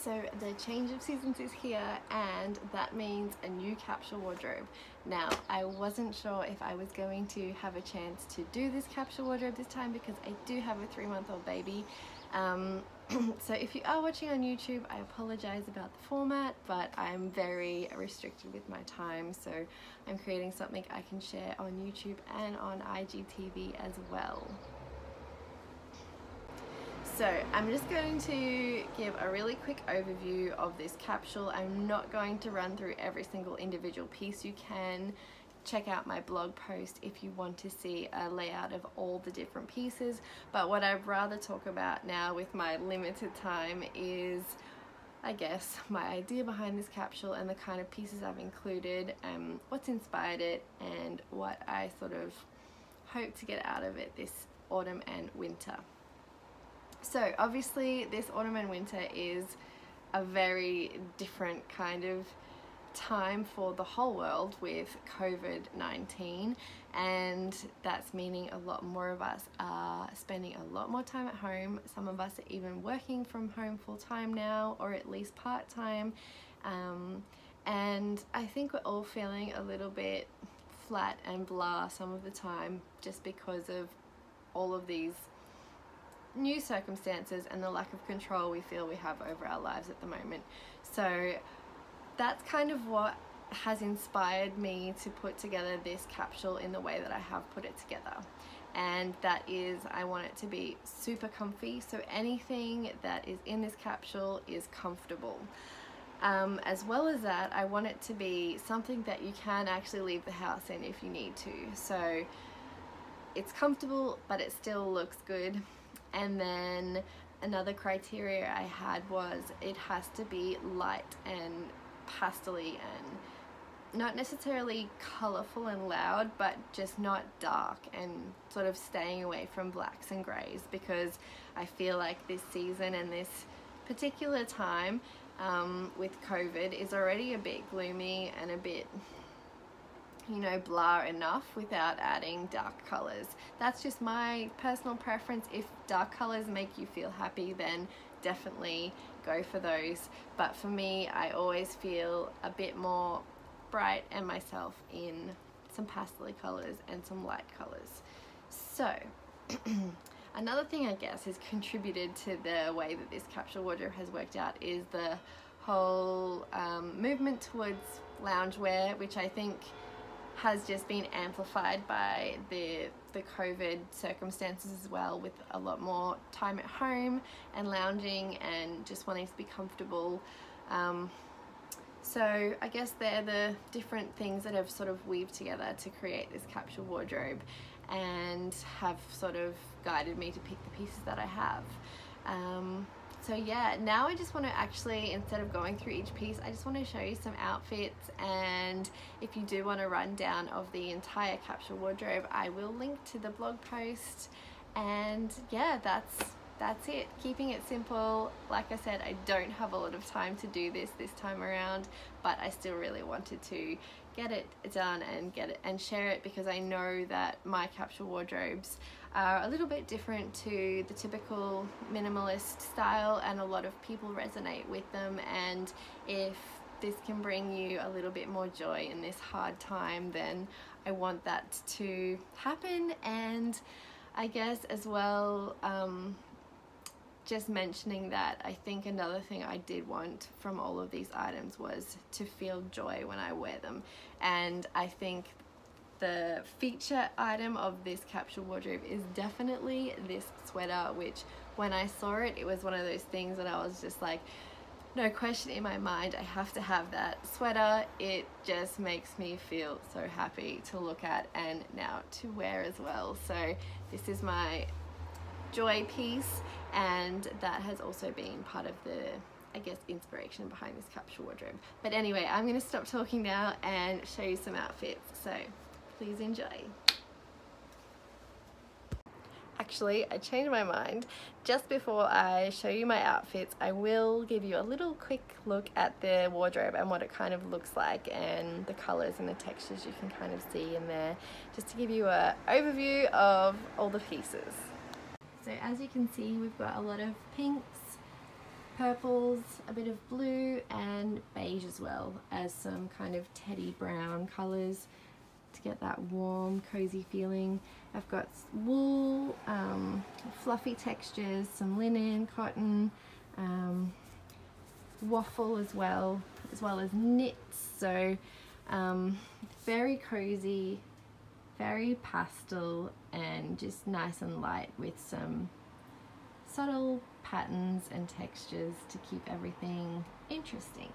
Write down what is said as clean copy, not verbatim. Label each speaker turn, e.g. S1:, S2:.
S1: So the change of seasons is here, and that means a new capsule wardrobe. Now, I wasn't sure if I was going to have a chance to do this capsule wardrobe this time because I do have a 3-month-old baby. So if you are watching on YouTube, I apologize about the format, but I'm very restricted with my time, so I'm creating something I can share on YouTube and on IGTV as well. So I'm just going to give a really quick overview of this capsule. I'm not going to run through every single individual piece. You can check out my blog post if you want to see a layout of all the different pieces, but what I'd rather talk about now with my limited time is, I guess, my idea behind this capsule and the kind of pieces I've included, what's inspired it, and what I sort of hope to get out of it this autumn and winter. So obviously this autumn and winter is a very different kind of time for the whole world with COVID-19, and that's meaning a lot more of us are spending a lot more time at home. Some of us are even working from home full-time now, or at least part-time, and I think we're all feeling a little bit flat and blah some of the time just because of all of these new circumstances and the lack of control we feel we have over our lives at the moment. So that's kind of what has inspired me to put together this capsule in the way that I have put it together, and that is, I want it to be super comfy, so anything that is in this capsule is comfortable. As well as that, I want it to be something that you can actually leave the house in if you need to, so it's comfortable but it still looks good. And then another criteria I had was it has to be light and pastel-y and not necessarily colourful and loud, but just not dark, and sort of staying away from blacks and greys, because I feel like this season and this particular time with COVID is already a bit gloomy and a bit, you know, blah enough without adding dark colors. That's just my personal preference. If dark colors make you feel happy, then definitely go for those. But for me, I always feel a bit more bright and myself in some pastel colors and some light colors. So another thing I guess has contributed to the way that this capsule wardrobe has worked out is the whole movement towards loungewear, which I think has just been amplified by the COVID circumstances as well, with a lot more time at home and lounging and just wanting to be comfortable. So I guess they're the different things that have sort of weaved together to create this capsule wardrobe and have sort of guided me to pick the pieces that I have. So yeah, now I just want to actually, instead of going through each piece, I just want to show you some outfits, and if you do want a rundown of the entire capsule wardrobe, I will link to the blog post. And yeah, that's it. Keeping it simple. Like I said, I don't have a lot of time to do this time around, but I still really wanted to get it done and get it and share it, because I know that my capsule wardrobes are a little bit different to the typical minimalist style, and a lot of people resonate with them, and if this can bring you a little bit more joy in this hard time, then I want that to happen. And I guess as well, just mentioning that I think another thing I did want from all of these items was to feel joy when I wear them, and I think the feature item of this capsule wardrobe is definitely this sweater, which when I saw it, it was one of those things that I was just like, no question in my mind, I have to have that sweater. It just makes me feel so happy to look at and now to wear as well. So this is my joy piece, and that has also been part of the, I guess, inspiration behind this capsule wardrobe. But anyway, I'm going to stop talking now and show you some outfits, so please enjoy. Actually, I changed my mind. Just before I show you my outfits, I will give you a little quick look at the wardrobe and what it kind of looks like, and the colors and the textures you can kind of see in there, just to give you an overview of all the pieces. So as you can see, we've got a lot of pinks, purples, a bit of blue and beige as well as some kind of teddy brown colours to get that warm, cozy feeling. I've got wool, fluffy textures, some linen, cotton, waffle as well as knits. So very cozy, very pastel, and just nice and light with some subtle patterns and textures to keep everything interesting.